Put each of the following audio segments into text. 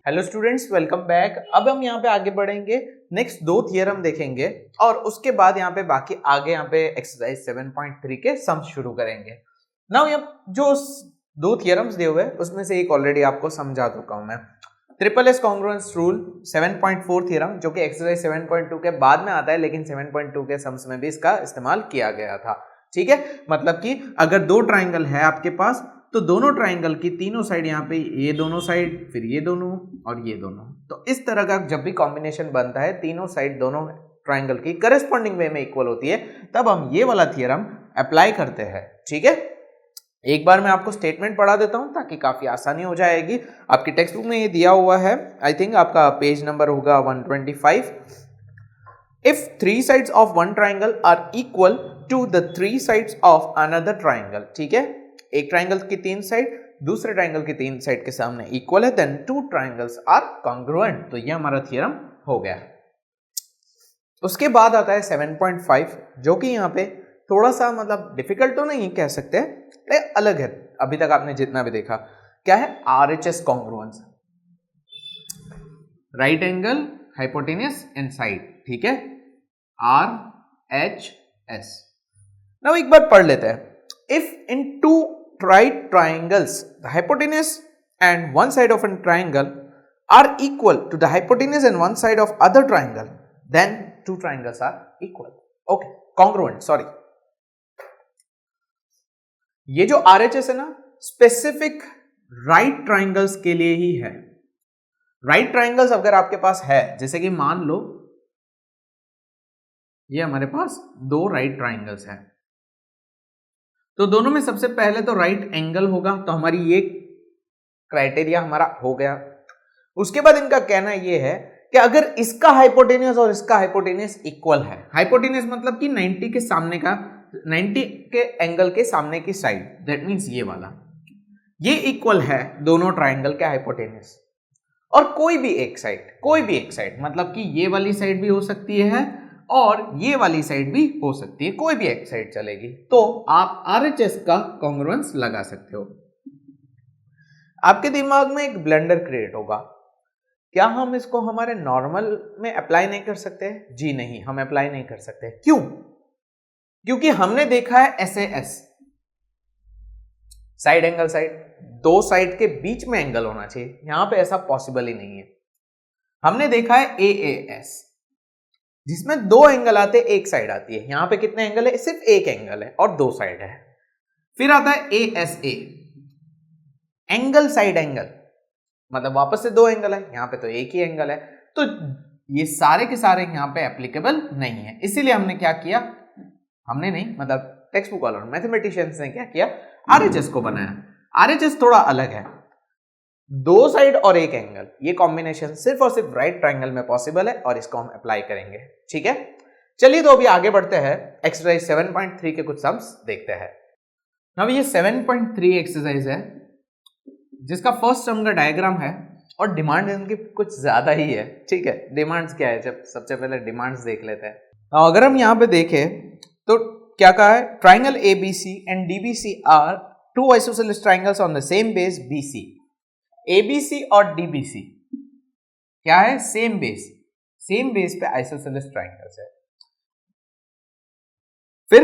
Hello students, welcome back. अब हम यहाँ पे आगे बढ़ेंगे, नेक्स्ट दो थियरम देखेंगे और उसके बाद यहाँ पे बाकी आगे यहाँ पे एक्सरसाइज 7.3 के सम्स शुरू करेंगे। नाउ यहाँ जो दो थियरम्स दिए हुए हैं उसमें से एक ऑलरेडी आपको समझा चुका हूं मैं, triple S congruence rule 7.4 theorem, जो कि एक्सरसाइज 7.2 के बाद में आता है, लेकिन 7.2 के सम्स में भी इसका इस्तेमाल किया गया था। ठीक है, मतलब कि अगर दो ट्राइंगल है आपके पास तो दोनों ट्राइंगल की तीनों साइड, यहाँ पे ये दोनों साइड, फिर ये दोनों और ये दोनों, तो इस तरह का जब भी कॉम्बिनेशन बनता है तीनों साइड दोनों ट्राइंगल की करस्पॉन्डिंग वे में इक्वल होती है, तब हम ये वाला थियरम अप्लाई करते हैं। ठीक है, एक बार मैं आपको स्टेटमेंट पढ़ा देता हूं ताकि काफी आसानी हो जाएगी। आपकी टेक्स्ट बुक में ये दिया हुआ है, आई थिंक आपका पेज नंबर होगा 125। If three sides of one triangle are equal to the three sides of another triangle, ठीक है, एक ट्राइंगल की तीन साइड दूसरे ट्राइंगल की तीन साइड के सामने इक्वल है, then two triangles are congruent. तो ये हमारा थियरम हो गया। उसके बाद आता है 7.5, जो कि यहाँ पे थोड़ा सा मतलब डिफिकल्ट तो नहीं कह सकते, अलग है अभी तक आपने जितना भी देखा। क्या है? RHS congruence, right angle hypotenuse and side. ठीक है, RHS। नाउ एक बार पढ़ लेते हैं। If in two right triangles the hypotenuse and one side of a triangle are equal to the hypotenuse and one side of other triangle, then two triangles are equal. Okay, congruent, sorry. ये जो RHS है ना, specific right triangles के लिए ही है। Right triangles अगर आपके पास है, जैसे कि मान लो ये हमारे पास दो राइट ट्राइंगल्स हैं, तो दोनों में सबसे पहले तो राइट एंगल होगा, तो हमारी ये क्राइटेरिया हमारा हो गया। उसके बाद इनका कहना ये है कि अगर इसका हाइपोटेन्यूस और इसका हाइपोटेन्यूस इक्वल है, हाइपोटेन्यूस मतलब कि 90 के सामने का, 90 के एंगल के सामने की साइड, दैट मींस ये वाला, ये इक्वल है दोनों ट्राइंगल के हाइपोटेन्यूस, और कोई भी एक साइड मतलब कि ये वाली साइड भी हो सकती है और ये वाली साइड भी हो सकती है, कोई भी एक साइड चलेगी, तो आप RHS का कॉन्ग्रुएंस लगा सकते हो। आपके दिमाग में एक ब्लेंडर क्रिएट होगा, क्या हम इसको हमारे नॉर्मल में अप्लाई नहीं कर सकते? जी नहीं, हम अप्लाई नहीं कर सकते। क्यों? क्योंकि हमने देखा है SAS, साइड एंगल साइड, दो साइड के बीच में एंगल होना चाहिए, यहां पे ऐसा पॉसिबल ही नहीं है। हमने देखा है AAS, जिसमें दो एंगल आते, एक साइड आती है, यहां पे कितने एंगल है? सिर्फ एक एंगल है और दो साइड है। फिर आता है ASA, एंगल साइड एंगल, मतलब वापस से दो एंगल है, यहां पे तो एक ही एंगल है, तो ये सारे के सारे यहां पे एप्लीकेबल नहीं है। इसीलिए हमने क्या किया, हमने नहीं मतलब टेक्स्ट बुक वालों मैथमेटिशियंस ने क्या किया, RHS को बनाया। RHS थोड़ा अलग है, दो साइड और एक एंगल, ये कॉम्बिनेशन सिर्फ और सिर्फ राइट ट्राइंगल में पॉसिबल है और इसको हम अप्लाई करेंगे। ठीक है, चलिए तो अभी आगे बढ़ते हैं, एक्सरसाइज 7.3 के कुछ सम्स देखते हैं। अब ये 7.3 एक्सरसाइज है, जिसका फर्स्ट सम का डायग्राम है और डिमांड इनकी कुछ ज्यादा ही है। ठीक है, डिमांड्स क्या है, जब सबसे पहले डिमांड्स देख लेते हैं। अगर हम यहां पे देखें तो क्या कहा है, triangle ABC and DBC are two isosceles triangles on the same base BC। ABC और DBC क्या है? सेम बेस पे आइसोसेलेस ट्राइंगल्स है। फिर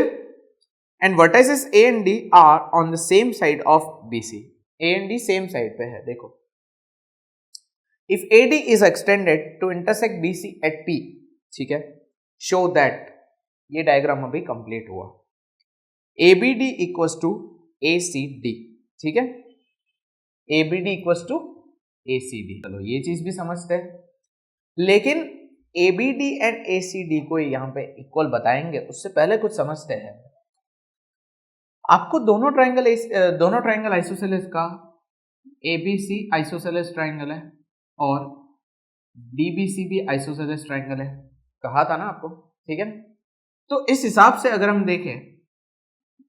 and vertices A and D are on the same side of BC। A and D same side पे है, देखो। If AD is extended to intersect BC at P, ठीक है, शो दैट, ये diagram अभी complete हुआ, ABD इक्वल्स टू ACD। ठीक है, ABD इक्वल्स टू ACD। चलो ये चीज भी समझते हैं, लेकिन ABD एंड ACD को यहां पे इक्वल बताएंगे उससे पहले कुछ समझते हैं। आपको दोनों ट्राइंगल आइसोसेलेस का, ABC आइसोसेलेस ट्राइंगल है और DBC भी आइसोसेलेस ट्राइंगल है, कहा था ना आपको। ठीक है, तो इस हिसाब से अगर हम देखें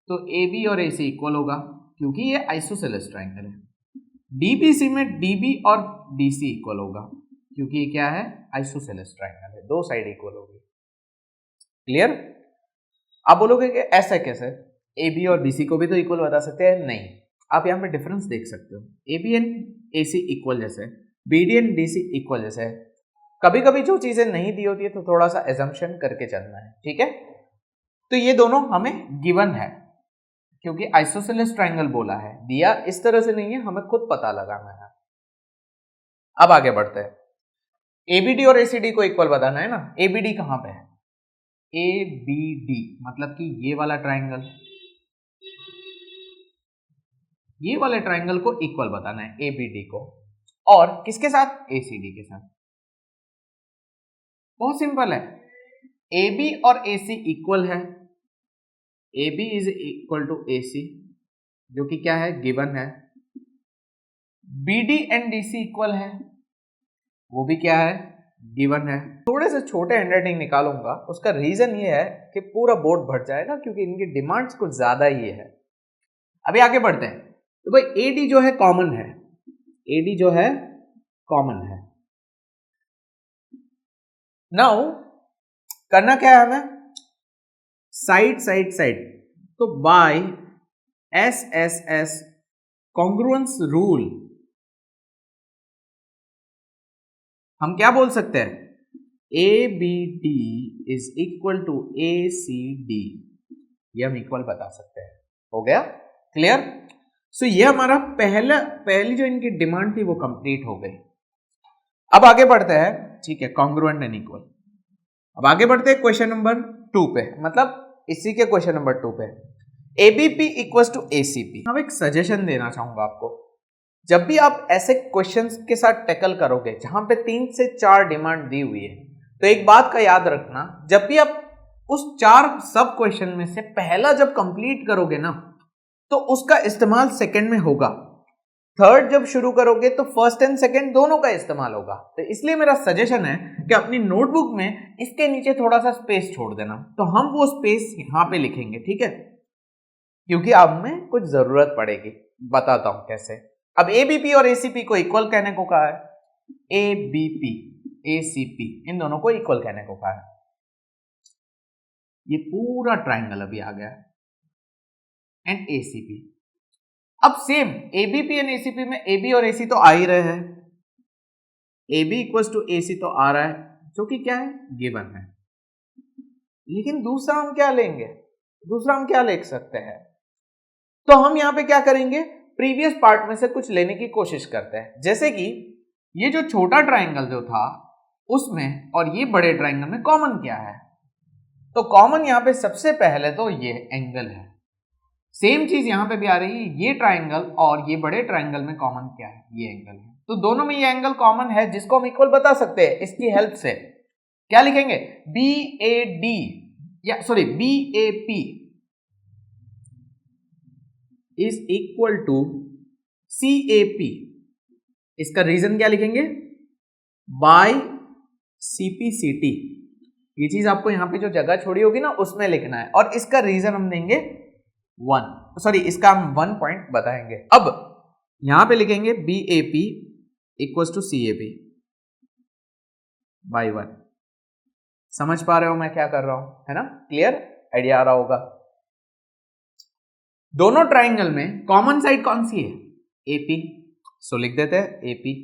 तो AB और AC इक्वल होगा क्योंकि ये आइसोसेलेस ट्राइंगल है। DBC में DB और DC इक्वल होगा क्योंकि ये क्या है? आइसोसेलेस ट्राइंगल है, दो साइड इक्वल होगी। क्लियर? आप बोलोगे कि ऐसा कैसे, AB और BC को भी तो इक्वल बता सकते हैं? नहीं, आप यहाँ पे डिफरेंस देख सकते हो। AB एंड AC इक्वल जैसे BD एंड DC इक्वल जैसे है। कभी कभी जो चीजें नहीं दी होती है तो थोड़ा सा एजम्पशन करके चलना है, ठीक है। तो ये दोनों हमें गिवन है क्योंकि आइसोसेलेस ट्रायंगल बोला है, दिया इस तरह से नहीं है, हमें खुद पता लगाना है। अब आगे बढ़ते हैं। ABD और ACD को इक्वल बताना है ना। ABD कहां पे है? ABD मतलब कि ये वाला ट्रायंगल, ये वाले ट्रायंगल को इक्वल बताना है ABD को, और किसके साथ? ACD के साथ। बहुत सिंपल है, AB और AC इक्वल है, AB is equal to AC जो कि क्या है? गिवन है। BD एंड DC इक्वल है, वो भी क्या है? गिवन है। थोड़े से छोटे हैंडराइटिंग निकालूंगा, उसका रीजन ये है कि पूरा बोर्ड भर जाएगा क्योंकि इनकी डिमांड्स कुछ ज्यादा ही है। अभी आगे बढ़ते हैं। तो भाई AD जो है कॉमन है, AD जो है कॉमन है। नाउ करना क्या है हमें? साइड साइड साइड, तो बाय SSS कॉन्ग्रुएंस रूल हम क्या बोल सकते हैं? ABD is equal to ACD, ये हम इक्वल बता सकते हैं। हो गया क्लियर? सो ये हमारा पहली जो इनकी डिमांड थी वो कंप्लीट हो गई। अब आगे बढ़ते हैं, ठीक है, कॉन्ग्रुएंट एंड इक्वल। अब आगे बढ़ते हैं क्वेश्चन नंबर 2 पे, मतलब इसी के क्वेश्चन नंबर 2 पे। ABP equals to ACP। अब एक सजेशन देना चाहूंगा आपको, जब भी आप ऐसे क्वेश्चंस के साथ टैकल करोगे जहां पे 3 से 4 डिमांड दी हुई है, तो एक बात का याद रखना, जब भी आप उस 4 सब क्वेश्चन में से पहला जब कंप्लीट करोगे ना, तो उसका इस्तेमाल सेकंड में होगा। थर्ड जब शुरू करोगे तो फर्स्ट एंड सेकंड दोनों का इस्तेमाल होगा। तो इसलिए मेरा सजेशन है कि अपनी नोटबुक में इसके नीचे थोड़ा सा स्पेस छोड़ देना, तो हम वो स्पेस यहां पे लिखेंगे, ठीक है, क्योंकि अब में कुछ जरूरत पड़ेगी। बताता हूं कैसे। अब ABP और ACP को इक्वल कहने को कहा है, ABP ACP इन दोनों को इक्वल कहने को कहा है। ये पूरा ट्राइंगल अभी आ गया एंड ACP। अब सेम ABP एंड ACP में AB और AC तो आ ही रहे हैं, AB इक्वल्स टू AC तो आ रहा है, जो कि क्या है? गिवन है। लेकिन दूसरा हम क्या लेंगे? दूसरा हम क्या लिख सकते हैं? तो हम यहां पे क्या करेंगे? प्रीवियस पार्ट में से कुछ लेने की कोशिश करते हैं। जैसे कि ये जो छोटा ट्राइंगल जो था उसमें और ये बड़े ट्राइंगल में कॉमन क्या है? तो कॉमन यहां पे सबसे पहले तो ये एंगल है। सेम चीज यहां पे भी आ रही है, ये ट्राइंगल और ये बड़े ट्राइंगल में कॉमन क्या है? ये एंगल है। तो दोनों में ये एंगल कॉमन है जिसको हम इक्वल बता सकते हैं। इसकी हेल्प से क्या लिखेंगे? BAD या sorry BAP is equal to CAP। इसका रीजन क्या लिखेंगे? By CPCT। ये चीज आपको यहां पे जो जगह छोड़ी होगी ना उसमें लिखना है, और इसका रीजन हम देंगे 1, सॉरी इसका हम 1 पॉइंट बताएंगे। अब यहां पे लिखेंगे BAP equals to CAP by 1। समझ पा रहे हो मैं क्या कर रहा हूं, है ना? क्लियर आइडिया आ रहा होगा। दोनों ट्राइंगल में कॉमन साइड कौन सी है? AP, सो लिख देते हैं AP।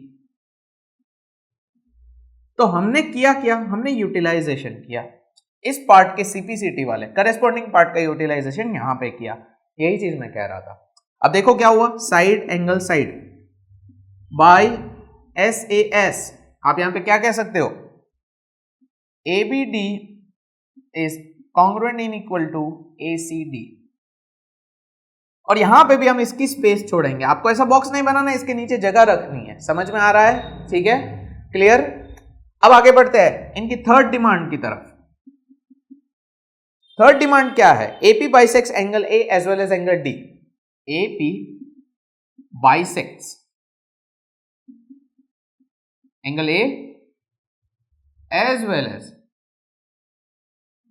तो हमने किया क्या? हमने यूटिलाइजेशन किया इस पार्ट के CPCT वाले करेस्पॉन्डिंग पार्ट का यूटिलाइजेशन यहां पे किया। यही चीज मैं कह रहा था। अब देखो क्या हुआ, side angle side by SAS। आप यहां पे क्या कह सकते हो? ABD is congruent in equal to ACD। और यहां पे भी हम इसकी स्पेस छोड़ेंगे। आपको ऐसा बॉक्स नहीं बनाना, इसके नीचे जगह रखनी है। समझ में आ रहा है? ठीक है, क्लियर। अब आगे बढ़ते हैं इनकी थर्ड डिमांड की तरफ। थर्ड डिमांड क्या है? AP bisects angle A as well as angle D। AP bisects angle A as well as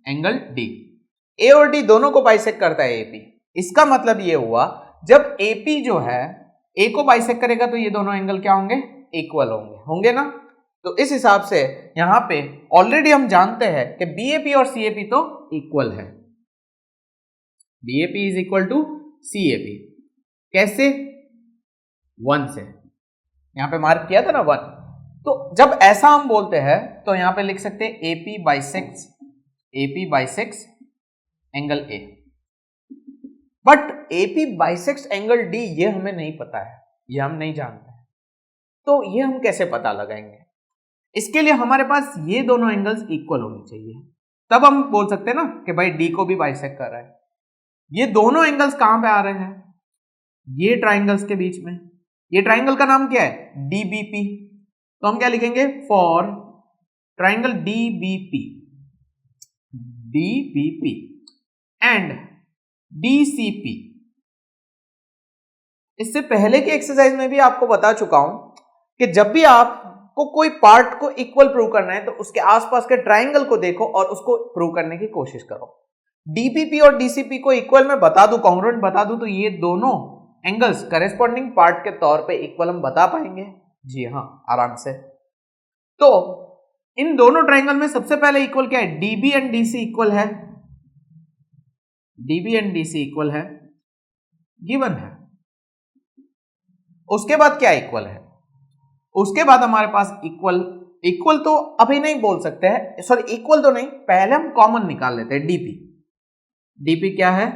angle D। A और D दोनों को बाइसेक्ट करता है AP। इसका मतलब ये हुआ जब AP जो है A को बाइसेक्ट करेगा तो ये दोनों एंगल क्या होंगे? इक्वल होंगे ना। तो इस हिसाब से यहां पे ऑलरेडी हम जानते हैं कि BAP और CAP तो इक्वल है। BAP is equal to CAP। कैसे? 1 से। यहां पे मार्क किया था ना 1। तो जब ऐसा हम बोलते हैं तो यहां पे लिख सकते हैं AP bisects angle A, but AP bisects angle D ये हमें नहीं पता है, ये हम नहीं जानते हैं, तो ये हम कैसे पता लगाएंगे? इसके लिए हमारे पास ये दोनों एंगल्स इक्वल होने चाहिए, तब हम बोल सकते हैं ना कि भाई D को भी बाइसेक्ट कर रहा है। ये दोनों एंगल्स कहां पे आ रहे हैं? ये ट्राइंगल्स के बीच में। ये ट्राइंगल का नाम क्या है? DBP। तो हम क्या लिखेंगे? For triangle DBP and DCP। इससे पहले की एक्सरसाइज में भी आपको बता चुका हूं कि जब भी आपको कोई पार्ट को इक्वल प्रूव करना है तो उसके आसपास के ट्राइंगल को देखो और उसको प्रूव करने की कोशिश करो। DBP और DCP को इक्वल में बता दूं, कॉन्ग्रुएंट बता दूं, तो ये दोनों एंगल्स करेस्पॉन्डिंग पार्ट के तौर पे इक्वल हम बता पाएंगे? जी हाँ, आराम से। तो इन दोनों ट्राइंगल में सबसे पहले इक्वल क्या है? DB एंड DC इक्वल है, DB एंड DC इक्वल है, गिवन है। उसके बाद क्या इक्वल है? उसके बाद हमारे पास इक्वल तो अभी नहीं बोल सकते हैं, सॉरी इक्वल तो नहीं, पहले हम कॉमन निकाल लेते हैं। DP क्या है?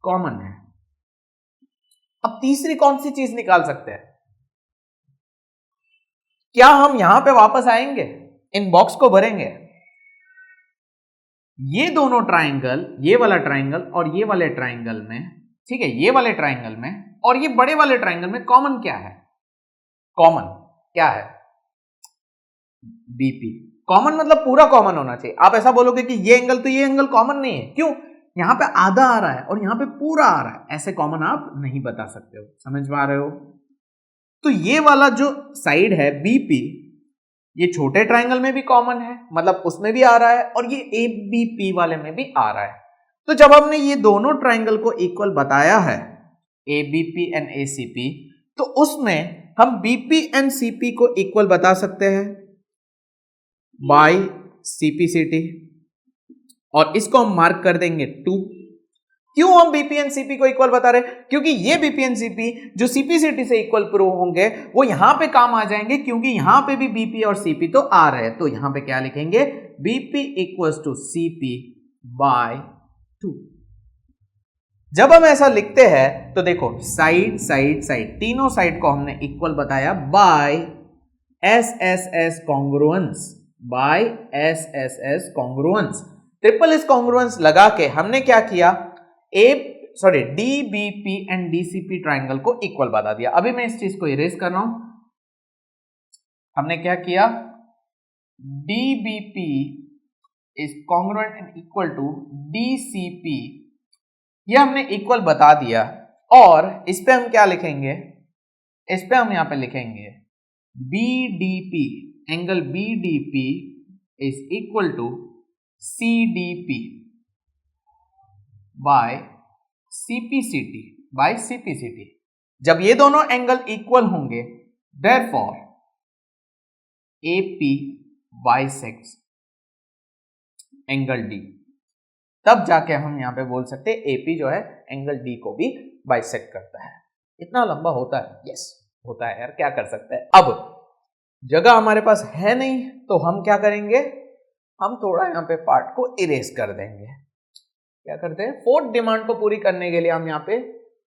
कॉमन है। अब तीसरी कौन सी चीज निकाल सकते हैं? क्या हम यहां पे वापस आएंगे, इन बॉक्स को भरेंगे? ये दोनों ट्राइंगल, ये वाला ट्राइंगल और ये वाले ट्राइंगल में, ठीक है, ये वाले ट्राइंगल में और ये बड़े वाले ट्राइंगल में कॉमन क्या है? कॉमन क्या है? BP। कॉमन मतलब पूरा कॉमन होना चाहिए। आप ऐसा बोलोगे कि ये एंगल तो ये एंगल कॉमन नहीं है, क्यों? यहां पे आधा आ रहा है और यहां पे पूरा आ रहा है, ऐसे कॉमन आप नहीं बता सकते हो। समझ में आ रहे हो? तो ये वाला जो साइड है BP, ये छोटे ट्राइंगल में भी कॉमन है, मतलब उसमें भी आ रहा है, और ये ABP वाले में भी आ रहा है। तो जब हमने ये दोनों ट्राइंगल को इक्वल बताया है, ABP एंड ACP, तो उसमें हम BP एंड CP को इक्वल बता सकते हैं बाय CPCT, और इसको हम मार्क कर देंगे 2। क्यों हम BP एंड CP को इक्वल बता रहे हैं? क्योंकि ये BP एंड CP जो CPCT से इक्वल प्रूव होंगे वो यहां पे काम आ जाएंगे, क्योंकि यहां पे भी BP और CP तो आ रहे हैं। तो यहां पे क्या लिखेंगे? BP equals to CP by 2। जब हम ऐसा लिखते हैं तो देखो, साइड साइड साइड, तीनों साइड को हमने इक्वल बताया by SSS congruence, by SSS congruence. Triple S congruence लगा के हमने क्या किया? DBP एंड DCP ट्राइंगल को इक्वल बता दिया। अभी मैं इस चीज को इरेज कर रहा हूं। हमने क्या किया? DBP is congruent and equal to DCP, ये हमने इक्वल बता दिया। और इस पे हम क्या लिखेंगे? इस पे हम यहां पे लिखेंगे BDP, angle BDP is equal to CDP by CPCT। जब ये दोनों एंगल इक्वल होंगे, therefore AP bisects angle D, तब जाके हम यहां पे बोल सकते हैं AP जो है एंगल D को भी बाइसेक्ट करता है। इतना लंबा होता है? यस होता है यार, क्या कर सकते हैं। अब जगह हमारे पास है नहीं, तो हम क्या करेंगे? हम थोड़ा यहाँ पे पार्ट को इरेज कर देंगे। क्या करते हैं? फोर्थ डिमांड को पूरी करने के लिए हम यहाँ पे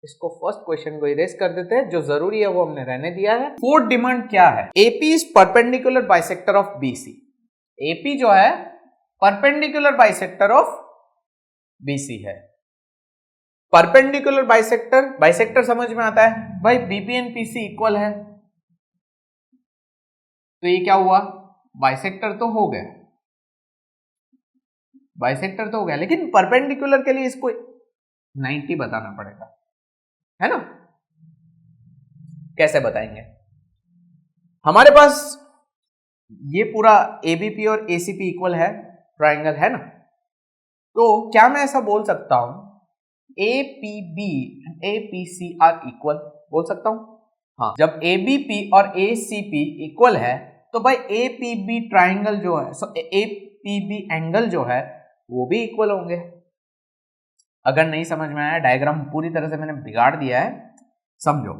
इसको फर्स्ट क्वेश्चन को इरेज कर देते हैं, जो जरूरी है वो हमने रहने दिया है। फोर्थ डिमांड क्या है? AP is perpendicular bisector of BC। AP जो है परपेंडिकुलर बाइसेक्टर ऑफ BC है। परपेंडिकुलर बाइसेक्टर समझ में आता है भाई, BP एंड PC इक्वल है, तो ये क्या हुआ? बाइसेक्टर तो हो गया, बाइसेक्टर तो हो गया, लेकिन परपेंडिकुलर के लिए इसको 90 बताना पड़ेगा, है ना? कैसे बताएंगे? हमारे पास ये पूरा ABP और ACP इक्वल है, ट्राइंगल है ना, तो क्या मैं ऐसा बोल सकता हूं APB APC आर इक्वल? बोल सकता हूं? हाँ, जब ABP और ACP इक्वल है तो भाई APB ट्राइंगल जो है, APB एंगल जो है वो भी इक्वल होंगे। अगर नहीं समझ में आया, डायग्राम पूरी तरह से मैंने बिगाड़ दिया है, समझो।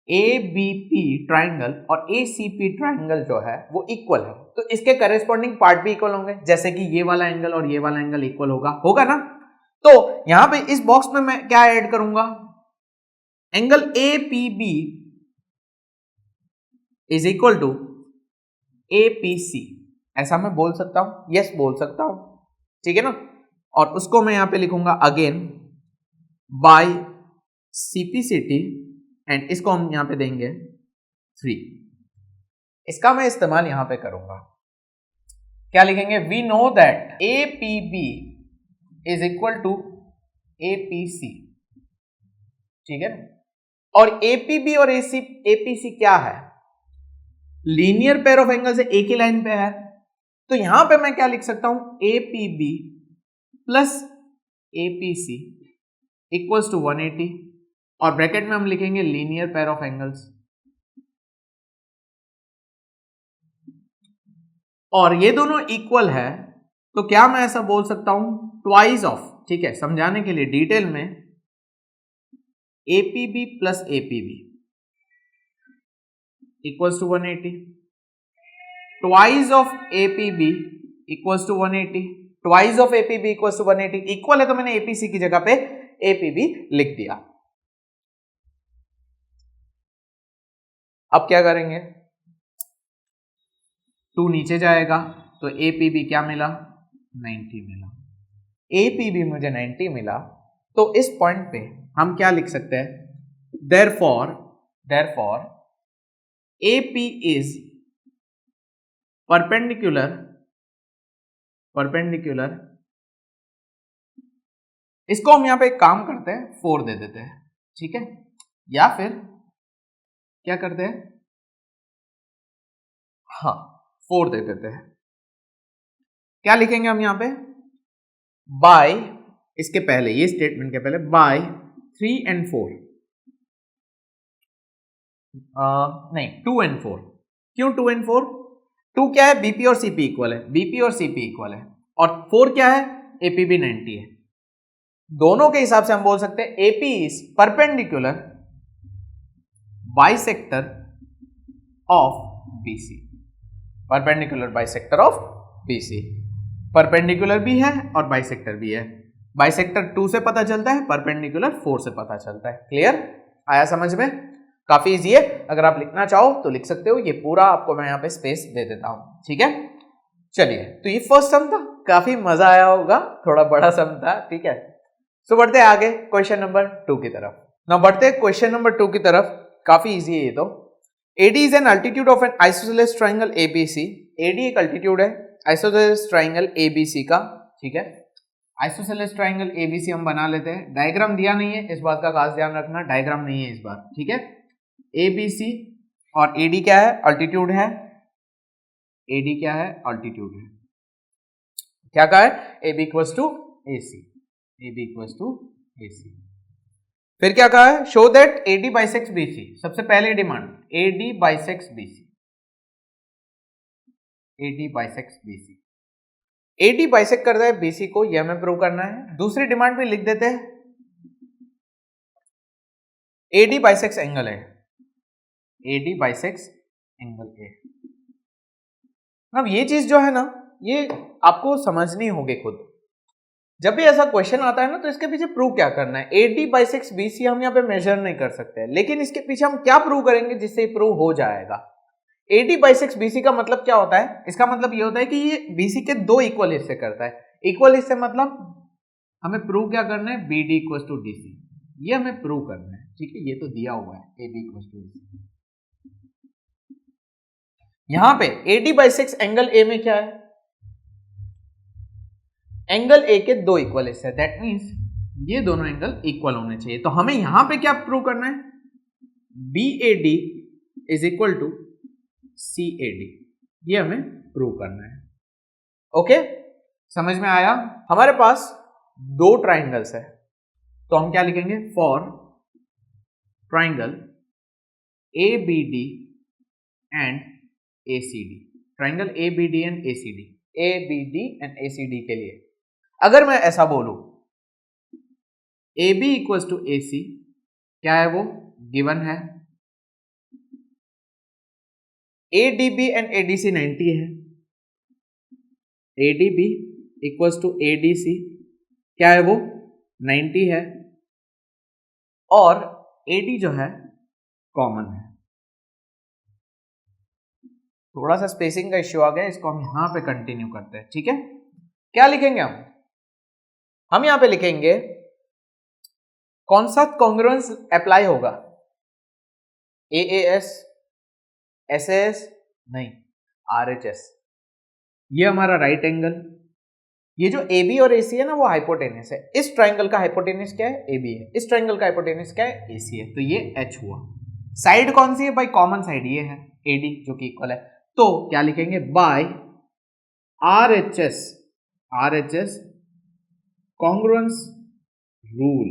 ABP ट्राइंगल और ACP ट्राइंगल जो है वो इक्वल है, तो इसके करेस्पॉन्डिंग पार्ट भी इक्वल होंगे, जैसे कि ये वाला एंगल और ये वाला एंगल इक्वल होगा ना। तो यहां पे इस बॉक्स में मैं क्या ऐड करूंगा, angle APB is equal to APC, ऐसा मैं बोल सकता हूं, यस बोल सकता हूं, ठीक है ना। और उसको मैं यहां पे लिखूंगा अगेन बाय CPCT एंड इसको हम यहां पे देंगे 3। इसका मैं इस्तेमाल यहां पे करूंगा, क्या लिखेंगे, we know that APB is equal to APC, ठीक है ना। और APB और APC क्या है, लीनियर पेयर ऑफ एंगल से एक ही लाइन पे है, तो यहां पे मैं क्या लिख सकता हूं, APB plus APC equals to 180 और ब्रैकेट में हम लिखेंगे लीनियर पेयर ऑफ एंगल्स, और ये दोनों इक्वल है, तो क्या मैं ऐसा बोल सकता हूं, ट्वाइस ऑफ, ठीक है, समझाने के लिए डिटेल में, APB plus APB equals to 180, twice of APB equals to 180, twice of APB equals to 180, equal है तो मैंने APC की जगह पे APB लिख दिया। अब क्या करेंगे, 2 नीचे जाएगा तो APB क्या मिला, 90 मिला, APB मुझे 90 मिला, तो इस पॉइंट पे हम क्या लिख सकते हैं, therefore AP is perpendicular इसको हम यहां पे एक काम करते हैं, 4 दे देते हैं, ठीक है, या फिर क्या करते हैं, हाँ 4 दे देते हैं। क्या लिखेंगे हम यहां पे, बाय, इसके पहले, ये स्टेटमेंट के पहले बाय 3 and 4, नहीं 2 and 4, क्यों 2 and 4, 2 क्या है, BP और CP इक्वल है, BP और CP इक्वल है, और 4 क्या है, APB 90 है, दोनों के हिसाब से हम बोल सकते हैं AP is perpendicular bisector of BC, perpendicular bisector of BC, perpendicular भी है और बाइसेक्टर भी है, बाइसेक्टर 2 से पता चलता है, परपेंडिकुलर 4 से पता चलता है। क्लियर, आया समझ में, काफी इजी है, अगर आप लिखना चाहो तो लिख सकते हो, ये पूरा आपको मैं यहाँ पे स्पेस दे देता हूं, ठीक है। चलिए, तो ये फर्स्ट सम था, काफी मजा आया होगा, थोड़ा बड़ा सम था, ठीक है। सो बढ़ते हैं आगे क्वेश्चन नंबर 2 की तरफ। ना बढ़ते हैं क्वेश्चन नंबर 2 की तरफ, काफी इजी है ये तो। AD is an altitude of N isosceles triangle ABC, AD एक अल्टीट्यूड है आइसोसेलेस ट्राइंगल ABC का, ठीक है। आइसोसेलेस ट्राइंगल ABC हम बना लेते हैं, डायग्राम दिया नहीं है, इस बात का खास ध्यान रखना, डायग्राम नहीं है इस बार, ठीक है। ABC और AD क्या है, अल्टीट्यूड है, AD क्या है, अल्टीट्यूड है, क्या कहा है, AB equals to AC, AB equals to AC। फिर क्या कहा है, show that AD bisects BC, सबसे पहले demand AD bisects BC, AD bisects BC, AD bisect करता है BC को, यह हमें प्रूव करना है। दूसरी डिमांड भी लिख देते हैं, AD बाइसेक्स एंगल है, AD बाइसेक्स एंगल A। अब ये चीज जो है ना, ये आपको समझनी होगी खुद, जब भी ऐसा क्वेश्चन आता है ना, तो इसके पीछे प्रूव क्या करना है। AD बाइसेक्स BC हम यहाँ पे मेजर नहीं कर सकते, लेकिन इसके पीछे हम क्या प्रूव करेंगे जिससे प्रूव हो जाएगा। AD बाइसेक्स BC का मतलब क्या होता है, इसका मतलब ये होता है कि ये BC के 2 इक्वल हिस्से करता है। इक्वल हिस्से मतलब हमें प्रूव क्या करना है, BD इक्वल टू DC, ये हमें प्रूव करना है, ठीक है, ये तो दिया हुआ है AB इक्वल टू DC। यहां पे AD बाइसेक्स एंगल A में क्या है, एंगल A के 2 इक्वल हिस्से, दैट मींस ये दोनों एंगल इक्वल होने चाहिए। तो हमें यहां पे क्या प्रूव करना है, BAD is equal to CAD, ये हमें प्रूव करना है। ओके, समझ में आया। हमारे पास 2 ट्राइंगल्स है, तो हम क्या लिखेंगे, for triangle ABD and ACD, triangle ABD and ACD, ABD and ACD के लिए अगर मैं ऐसा बोलूं, AB इक्वल्स टू AC, क्या है वो, गिवन है, ADB एंड ADC 90 है, ADB इक्वल्स टू ADC क्या है वो 90 है, और AD जो है कॉमन है। थोड़ा सा स्पेसिंग का इश्यू आ गया, इसको हम यहां पे कंटिन्यू करते हैं, ठीक है। क्या लिखेंगे हम यहां पे लिखेंगे कौन सा कॉन्ग्रुएंस अप्लाई होगा, AAS, SAS नहीं, RHS। ये हमारा राइट एंगल, ये जो AB और AC है ना वो हाइपोटेनस है, इस ट्राइंगल का हाइपोटेनस क्या है AB है, इस ट्राइंगल का हाइपोटेनस क्या है AC है, तो ये H हुआ। साइड कौन सी है भाई, कॉमन साइड ये है AD जो कि इक्वल है, तो क्या लिखेंगे by RHS congruence rule,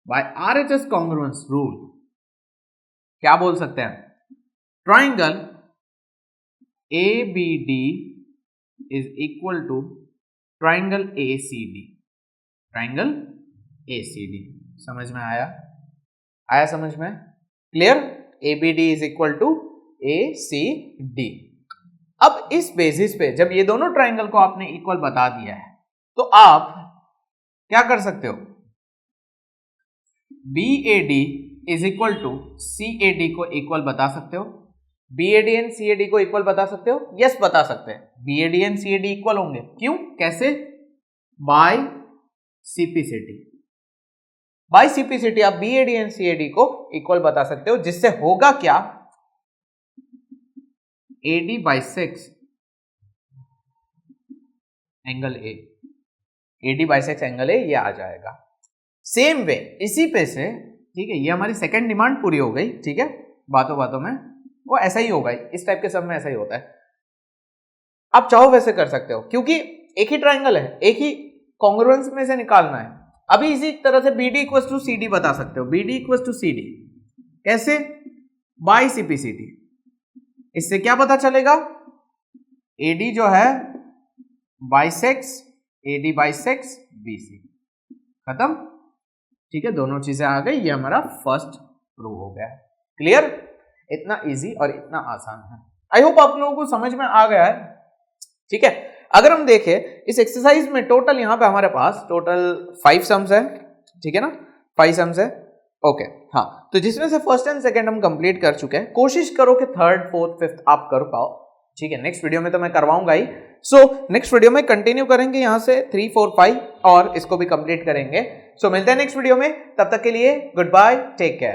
by RHS congruence rule क्या बोल सकते हैं, triangle ABD is equal to triangle ACD, triangle ACD। समझ में आया समझ में, clear. ABD is equal to ACD। अब इस बेसिस पे जब ये दोनों ट्राइंगल को आपने इक्वल बता दिया है तो आप क्या कर सकते हो, BAD is equal to CAD को इक्वल बता सकते हो, BAD एंड CAD को इक्वल बता सकते हो, यस बता सकते हैं, BAD एंड CAD इक्वल होंगे, क्यों कैसे, बाय CPCT, बाय CPCT आप BAD एंड CAD को इक्वल बता सकते हो, जिससे होगा क्या, AD bisects angle A, AD bisects angle A ये आ जाएगा। सेम वे इसी पे से, ठीक है, ये हमारी सेकंड डिमांड पूरी हो गई, ठीक है, बातों बातों में वो ऐसा ही होगा, इस टाइप के सब में ऐसा ही होता है। आप चाहो वैसे कर सकते हो, क्योंकि एक ही ट्राइंगल है, एक ही कॉन्ग्रुएंस में से निकालना है। अभी इसी तरह से BD इक्वल्स टू CD बता सकते हो, BD इक्वल्स टू CD कैसे, बाय CPCT। इससे क्या पता चलेगा, AD जो है बाइसेक्स AD बाइसेक्स BC, खत्म, ठीक है, दोनों चीजें आ गई, ये हमारा फर्स्ट प्रूव हो गया। क्लियर, इतना इजी और इतना आसान है। आई होप आप लोगों को समझ में आ गया है, ठीक है। अगर हम देखें इस एक्सरसाइज में टोटल यहाँ पे हमारे पास टोटल 5 सम्स है, ठीक है ना, 5 सम्स है, ओके। हाँ, तो जिसमें से फर्स्ट एंड सेकंड हम कंप्लीट कर चुके हैं, कोशिश करो कि थर्ड फोर्थ फिफ्थ आप कर पाओ, ठीक है। नेक्स्ट वीडियो में तो मैं करवाऊंगा ही, सो नेक्स्ट वीडियो में कंटिन्यू करेंगे यहाँ से 3 4 5 और इसको भी कंप्लीट करेंगे। सो मिलते हैं नेक्स्ट वीडियो में, तब तक के लिए गुड बाय, टेक केयर।